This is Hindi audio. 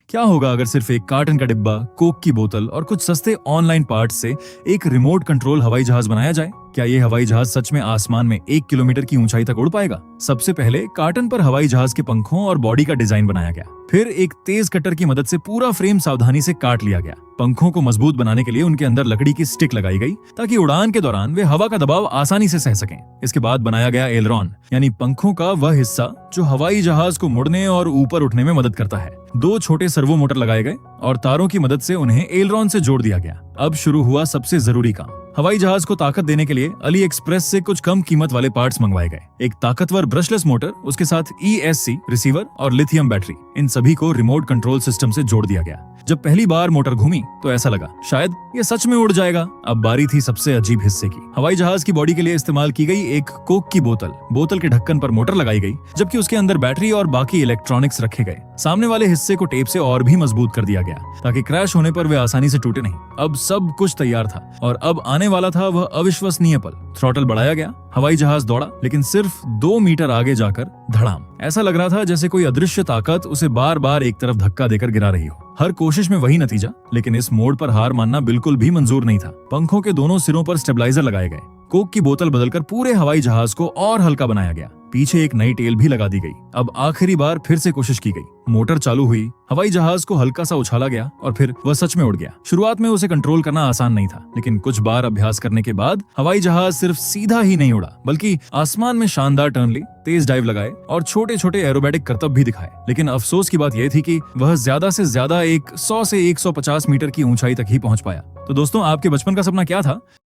क्या होगा अगर सिर्फ एक कार्टन का डिब्बा, कोक की बोतल और कुछ सस्ते ऑनलाइन पार्ट से एक रिमोट कंट्रोल हवाई जहाज बनाया जाए? क्या ये हवाई जहाज सच में आसमान में 1 किलोमीटर की ऊंचाई तक उड़ पाएगा? सबसे पहले कार्टन पर हवाई जहाज के पंखों और बॉडी का डिजाइन बनाया गया। फिर एक तेज कटर की मदद से पूरा फ्रेम सावधानी से काट लिया गया। पंखों को मजबूत बनाने के लिए उनके अंदर लकड़ी की स्टिक लगाई गई ताकि उड़ान के दौरान वे हवा का दबाव आसानी से सह सकें। इसके बाद बनाया गया एलरॉन, यानी पंखों का वह हिस्सा जो हवाई जहाज को मुड़ने और ऊपर उठने में मदद करता है। 2 छोटे सर्वो मोटर लगाए गए और तारों की मदद से उन्हें एलरॉन से जोड़ दिया गया। अब शुरू हुआ सबसे जरूरी काम। हवाई जहाज को ताकत देने के लिए अली एक्सप्रेस से कुछ कम कीमत वाले पार्ट्स मंगवाए गए। एक ताकतवर ब्रशलेस मोटर, उसके साथ ESC रिसीवर और लिथियम बैटरी, इन सभी को रिमोट कंट्रोल सिस्टम से जोड़ दिया गया। जब पहली बार मोटर घूमी तो ऐसा लगा शायद ये सच में उड़ जाएगा। अब बारी थी सबसे अजीब हिस्से की। हवाई जहाज की बॉडी के लिए इस्तेमाल की गई एक कोक की बोतल के ढक्कन पर मोटर लगाई गई, जबकि उसके अंदर बैटरी और बाकी इलेक्ट्रॉनिक्स रखे गए। सामने वाले हिस्से को टेप से और भी मजबूत कर दिया गया ताकि क्रैश होने पर वे आसानी से टूटे नहीं। अब सब कुछ तैयार था और अब आने वाला था वह अविश्वसनीय पल। थ्रॉटल बढ़ाया गया, हवाई जहाज दौड़ा, लेकिन सिर्फ 2 मीटर आगे जाकर धड़ाम। ऐसा लग रहा था जैसे कोई अदृश्य ताकत उसे बार बार एक तरफ धक्का देकर गिरा रही हो। हर कोशिश में वही नतीजा, लेकिन इस मोड़ पर हार मानना बिल्कुल भी मंजूर नहीं था। पंखों के दोनों सिरों पर स्टेबलाइजर लगाए गए। कोक की बोतल बदलकर पूरे हवाई जहाज को और हल्का बनाया गया। पीछे एक नई टेल भी लगा दी गई। अब आखिरी बार फिर से कोशिश की गई। मोटर चालू हुई, हवाई जहाज को हल्का सा उछाला गया और फिर वह सच में उड़ गया। शुरुआत में उसे कंट्रोल करना आसान नहीं था, लेकिन कुछ बार अभ्यास करने के बाद हवाई जहाज सिर्फ सीधा ही नहीं उड़ा, बल्कि आसमान में शानदार टर्न ली, तेज डाइव लगाए और छोटे छोटे एरोबेटिक करतब भी दिखाए। लेकिन अफसोस की बात यह थी कि वह ज्यादा से ज्यादा 100 से 150 मीटर की ऊंचाई तक ही पहुंच पाया। तो दोस्तों, आपके बचपन का सपना क्या था?